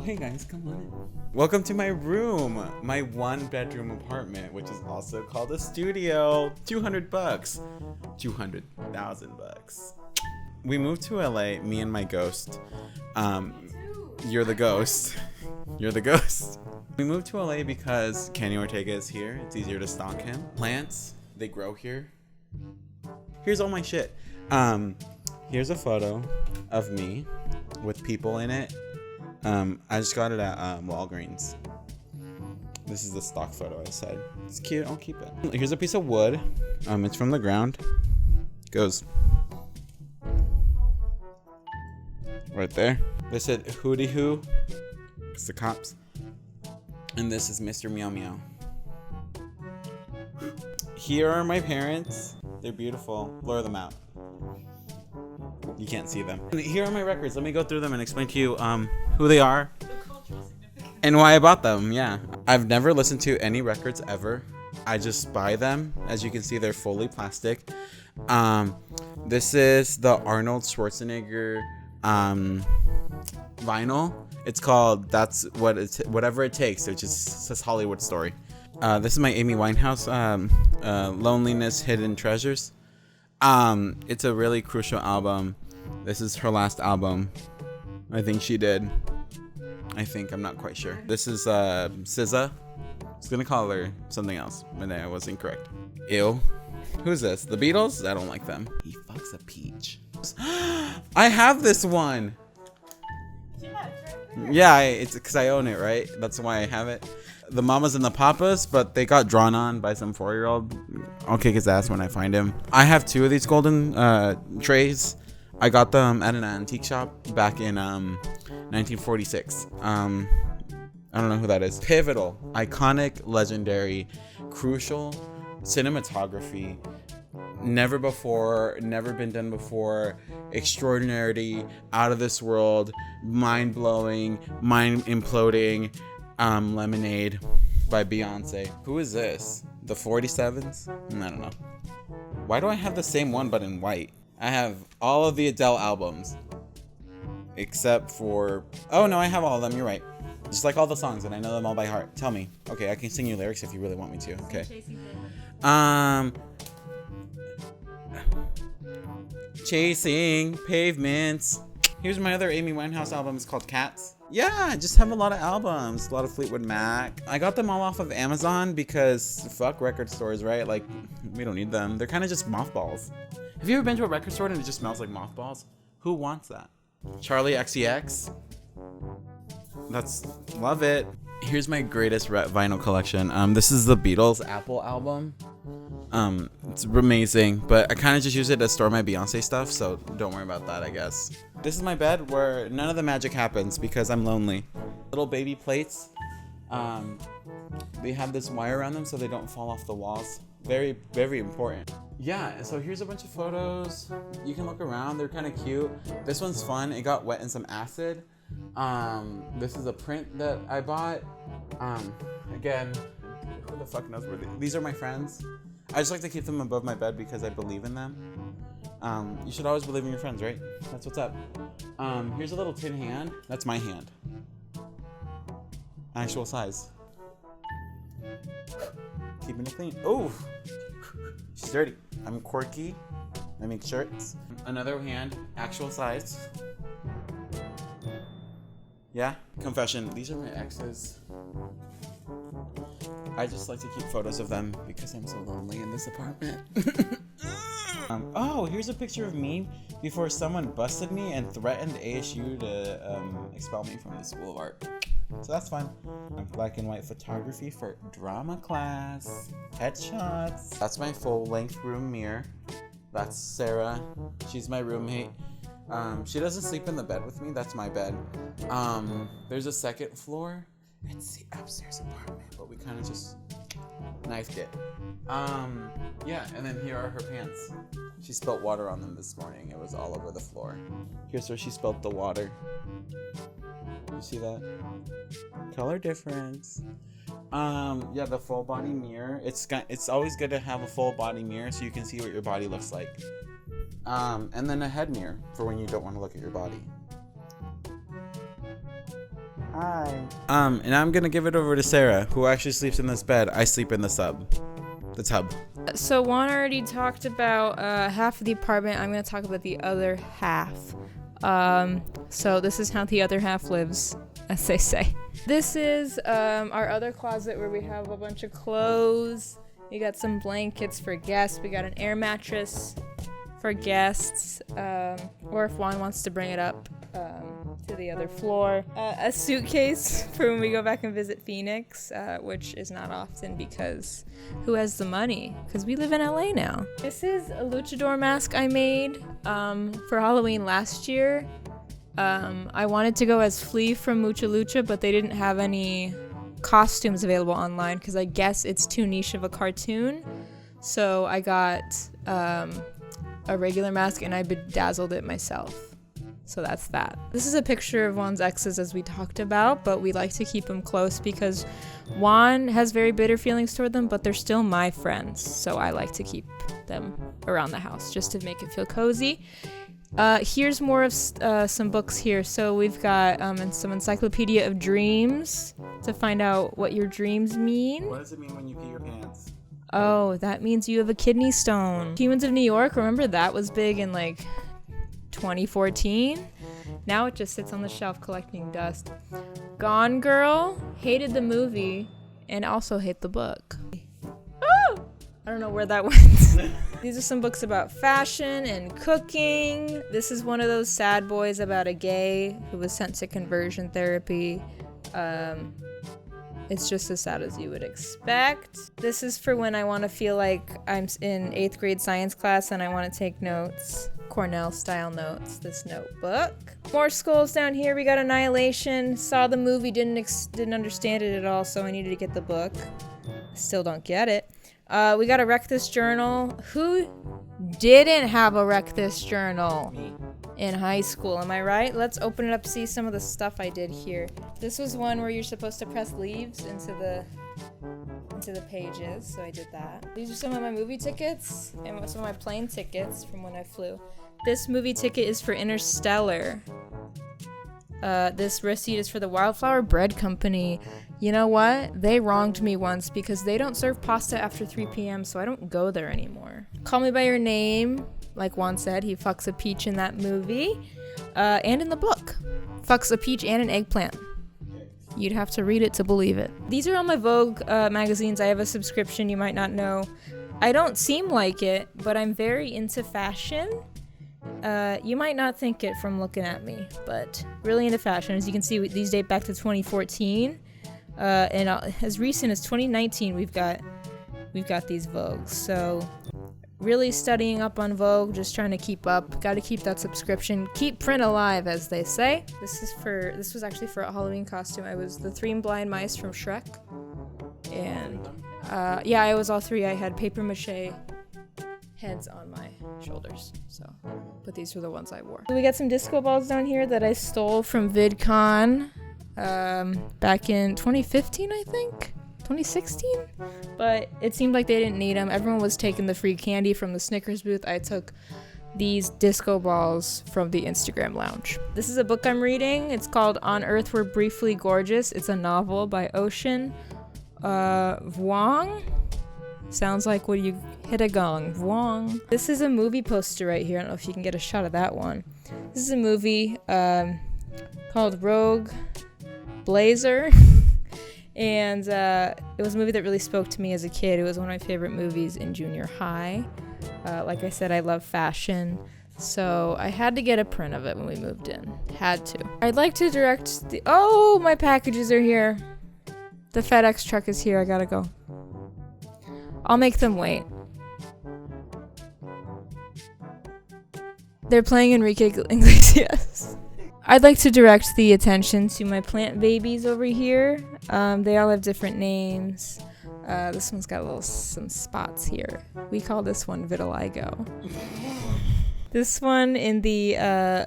hey guys, come on in. Welcome to my room, my 1-bedroom apartment, which is also called a studio. $200, $200,000. We moved to LA, me and my ghost. You're the ghost. You're the ghost. We moved to LA because Kenny Ortega is here. It's easier to stalk him. Plants, they grow here. Here's all my shit. Here's a photo of me with people in it. I just got it at Walgreens. This is the stock photo I said. It's cute, I'll keep it. Here's a piece of wood. It's from the ground. Goes right there. They said hootie hoo. It's the cops. And this is Mr. Meow Meow. Here are my parents. They're beautiful. Blur them out. You can't see them. And here are my records. Let me go through them and explain to you who they are and why I bought them. Yeah. I've never listened to any records ever. I just buy them. As you can see, they're fully plastic. This is the Arnold Schwarzenegger vinyl. It's called Whatever It Takes, which says Hollywood Story. This is my Amy Winehouse Loneliness Hidden Treasures. It's a really crucial album. This is her last album. I think she did. I'm not quite sure. This is SZA. I was gonna call her something else, but I was incorrect. Ew. Who's this? The Beatles? I don't like them. He fucks a peach. I have this one. Yeah, it's because I own it, right? That's why I have it. The Mamas and the Papas, but they got drawn on by some 4-year-old. I'll kick his ass when I find him. I have 2 of these golden trays. I got them at an antique shop back in 1946. I don't know who that is. Pivotal, iconic, legendary, crucial cinematography. Never before, never been done before. Extraordinary, out of this world, mind blowing, mind imploding. Lemonade by Beyonce. Who is this? The 47s? I don't know. Why do I have the same one but in white? I have all of the Adele albums. Except for... Oh no, I have all of them. You're right. Just like all the songs, and I know them all by heart. Tell me. Okay, I can sing you lyrics if you really want me to. Okay. Chasing Pavements. Here's my other Amy Winehouse album. It's called Cats. Yeah, I just have a lot of albums. A lot of Fleetwood Mac. I got them all off of Amazon because fuck record stores, right? Like, we don't need them. They're kind of just mothballs. Have you ever been to a record store and it just smells like mothballs? Who wants that? Charlie XCX. Love it. Here's my greatest vinyl collection. This is the Beatles Apple album. It's amazing, but I kind of just use it to store my Beyonce stuff, so don't worry about that, I guess. This is my bed where none of the magic happens because I'm lonely. Little baby plates. They have this wire around them so they don't fall off the walls. Very, very important. Yeah, so here's a bunch of photos. You can look around, they're kind of cute. This one's fun, it got wet in some acid. This is a print that I bought. Again, who the fuck knows where these are my friends. I just like to keep them above my bed because I believe in them. You should always believe in your friends, right? That's what's up. Here's a little tin hand. That's my hand. Actual size. Keeping it clean. Oh, she's dirty. I'm quirky. I make shirts. Another hand, actual size. Yeah, confession. These are my exes. I just like to keep photos of them because I'm so lonely in this apartment. Oh, here's a picture of me before someone busted me and threatened ASU to expel me from the School of Art. So that's fun. Black and white photography for drama class. Headshots. That's my full-length room mirror. That's Sarah. She's my roommate. She doesn't sleep in the bed with me. That's my bed. There's a second floor. It's the upstairs apartment, but we kind of just knifed it. Yeah, and then here are her pants. She spilt water on them this morning. It was all over the floor. Here's where she spilt the water. You see that? Color difference. Yeah, the full body mirror. It's always good to have a full body mirror so you can see what your body looks like. And then a head mirror for when you don't want to look at your body. Hi. And I'm gonna give it over to Sarah, who actually sleeps in this bed. I sleep in the tub. So Juan already talked about half of the apartment. I'm gonna talk about the other half. So this is how the other half lives, as they say. This is our other closet where we have a bunch of clothes. We got some blankets for guests. We got an air mattress for guests, or if Juan wants to bring it up to the other floor. A suitcase for when we go back and visit Phoenix, which is not often because who has the money? Because we live in LA now. This is a luchador mask I made for Halloween last year. I wanted to go as Flea from Mucha Lucha, but they didn't have any costumes available online because I guess it's too niche of a cartoon. So I got a regular mask and I bedazzled it myself. So that's that. This is a picture of Juan's exes, as we talked about, but we like to keep them close because Juan has very bitter feelings toward them, but they're still my friends. So I like to keep them around the house just to make it feel cozy. Here's more of some books here. So we've got some Encyclopedia of Dreams to find out what your dreams mean. What does it mean when you pee your pants? Oh, that means you have a kidney stone. Humans of New York, remember that was big in like 2014? Now it just sits on the shelf collecting dust. Gone Girl, hated the movie and also hate the book. Oh! I don't know where that went. These are some books about fashion and cooking. This is one of those sad boys about a gay who was sent to conversion therapy. It's just as sad as you would expect. This is for when I want to feel like I'm in 8th grade science class and I want to take notes. Cornell style notes, this notebook. More skulls down here. We got Annihilation. Saw the movie, didn't understand it at all, so I needed to get the book. Still don't get it. We got a Wreck This Journal. Who didn't have a Wreck This Journal? Me. In high school, am I right? Let's open it up, see some of the stuff I did here. This was one where you're supposed to press leaves into the pages, so I did that. These are some of my movie tickets and some of my plane tickets from when I flew. This movie ticket is for Interstellar. This receipt is for the Wildflower Bread Company. You know what? They wronged me once because they don't serve pasta after 3 p.m., so I don't go there anymore. Call Me By Your Name. Like Juan said, he fucks a peach in that movie. And in the book. Fucks a peach and an eggplant. You'd have to read it to believe it. These are all my Vogue magazines. I have a subscription, you might not know. I don't seem like it, but I'm very into fashion. You might not think it from looking at me, but really into fashion. As you can see, these date back to 2014. And as recent as 2019, we've got these Vogues. So really studying up on Vogue, just trying to keep up. Got to keep that subscription. Keep print alive, as they say. This was actually for a Halloween costume. I was the 3 blind mice from Shrek. And yeah, I was all 3. I had papier mâché heads on my shoulders. But these were the ones I wore. We got some disco balls down here that I stole from VidCon back in 2015, I think. 2016, but it seemed like they didn't need them. Everyone was taking the free candy from the Snickers booth. I took these disco balls from the Instagram lounge. This is a book I'm reading. It's called On Earth We're Briefly Gorgeous. It's a novel by Ocean Vuong. Sounds like when you hit a gong. Vuong. This is a movie poster right here. I don't know if you can get a shot of that one. This is a movie called Rogue Blazer. And it was a movie that really spoke to me as a kid. It was one of my favorite movies in junior high. Like I said, I love fashion. So I had to get a print of it when we moved in. Had to. I'd like to direct the... Oh, my packages are here. The FedEx truck is here. I gotta go. I'll make them wait. They're playing Enrique Iglesias. I'd like to direct the attention to my plant babies over here. They all have different names. This one's got some spots here. We call this one vitiligo. This one in the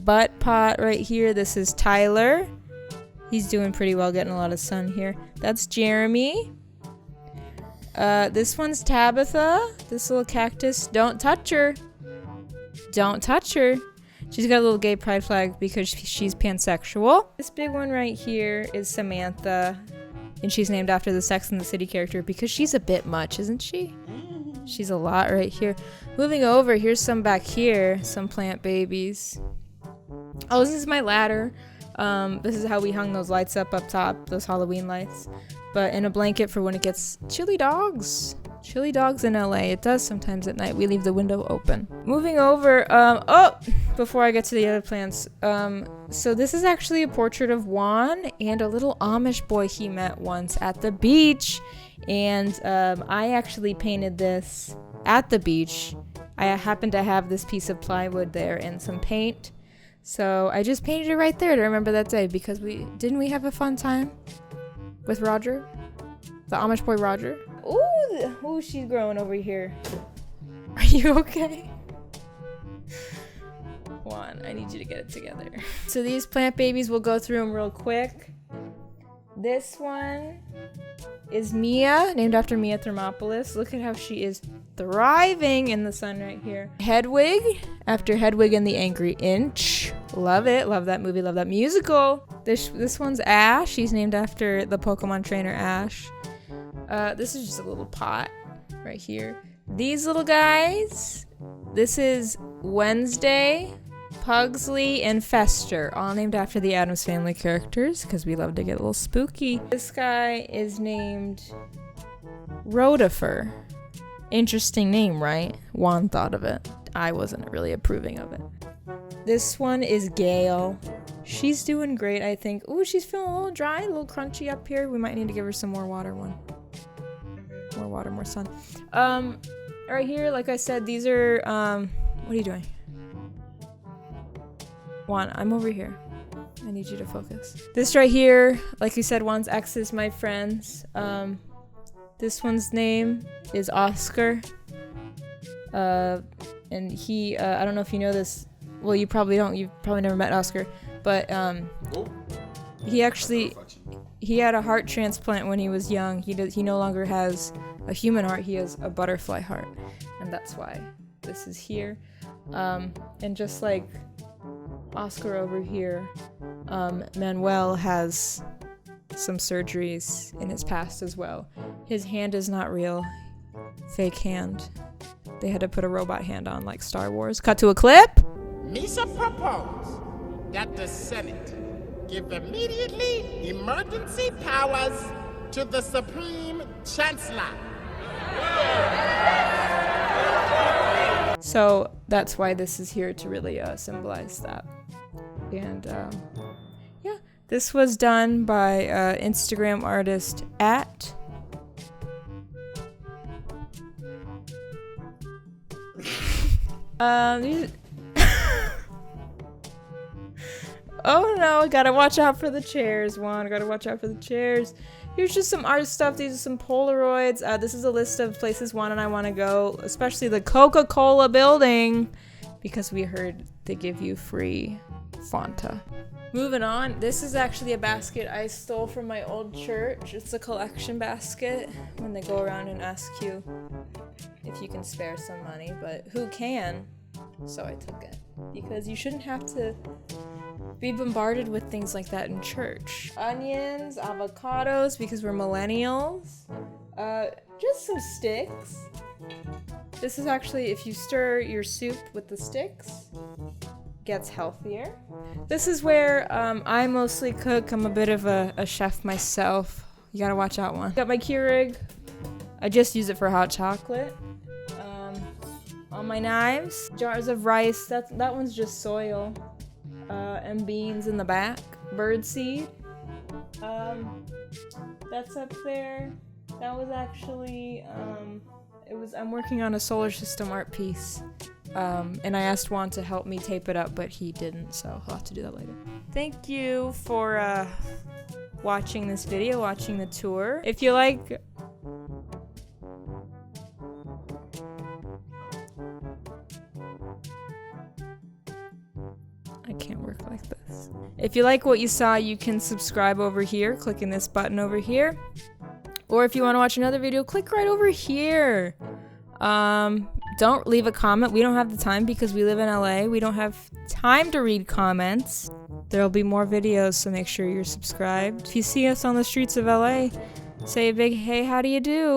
butt pot right here, this is Tyler. He's doing pretty well, getting a lot of sun here. That's Jeremy. This one's Tabitha. This little cactus. Don't touch her. Don't touch her. She's got a little gay pride flag because she's pansexual. This big one right here is Samantha, and she's named after the Sex and the City character because she's a bit much, isn't she? She's a lot right here. Moving over, here's some back here, some plant babies. Oh, this is my ladder. This is how we hung those lights up top, those Halloween lights. But in a blanket for when it gets chilly dogs. Chilly dogs in LA. It does sometimes at night. We leave the window open. Moving over, before I get to the other plants. So this is actually a portrait of Juan and a little Amish boy he met once at the beach. And I actually painted this at the beach. I happened to have this piece of plywood there and some paint. So I just painted it right there to remember that day because didn't we have a fun time with Roger? The Amish boy Roger? Ooh, she's growing over here. Are you okay? Juan, I need you to get it together. So these plant babies, we'll go through them real quick. This one is Mia, named after Mia Thermopolis. Look at how she is thriving in the sun right here. Hedwig, after Hedwig and the Angry Inch. Love it. Love that movie. Love that musical. This one's Ash. She's named after the Pokemon trainer Ash. This is just a little pot right here. These little guys, this is Wednesday, Pugsley, and Fester, all named after the Addams Family characters because we love to get a little spooky. This guy is named Rotifer. Interesting name, right? Juan thought of it. I wasn't really approving of it. This one is Gail. She's doing great, I think. Ooh, she's feeling a little dry, a little crunchy up here. We might need to give her some more water. More water, more sun. Right here, like I said, these are, what are you doing? Juan, I'm over here. I need you to focus. This right here, like you said, Juan's exes, my friends. This one's name is Oscar. And he, I don't know if you know this. Well, you probably don't. You've probably never met Oscar. But he had a heart transplant when he was young. He no longer has a human heart. He has a butterfly heart. And that's why this is here. And just like Oscar over here, Manuel has some surgeries in his past as well. His hand is not real. Fake hand. They had to put a robot hand on like Star Wars. Cut to a clip. Misa proposed that the Senate give immediately emergency powers to the Supreme Chancellor. So that's why this is here to really symbolize that. And yeah, this was done by Instagram artist at oh no, gotta watch out for the chairs, Juan. Gotta watch out for the chairs. Here's just some art stuff. These are some Polaroids. This is a list of places Juan and I want to go, especially the Coca-Cola building, because we heard they give you free Fanta. Moving on, this is actually a basket I stole from my old church. It's a collection basket when they go around and ask you if you can spare some money, but who can? So I took it because you shouldn't have to be bombarded with things like that in church. Onions, avocados, because we're millennials. Just some sticks. This is actually, if you stir your soup with the sticks, gets healthier. This is where I mostly cook. I'm a bit of a chef myself. You gotta watch out, Juan. Got my Keurig. I just use it for hot chocolate. On my knives, jars of rice. That one's just soil. And beans in the back. Birdseed. That's up there. That was actually I'm working on a solar system art piece. And I asked Juan to help me tape it up, but he didn't, so I'll have to do that later. Thank you for watching this video, watching the tour. If you like I can't work like this. If you like what you saw, you can subscribe over here, clicking this button over here. Or if you want to watch another video, click right over here. Don't leave a comment. We don't have the time because we live in LA. We don't have time to read comments. There'll be more videos, so make sure you're subscribed. If you see us on the streets of LA, say a big hey, how do you do?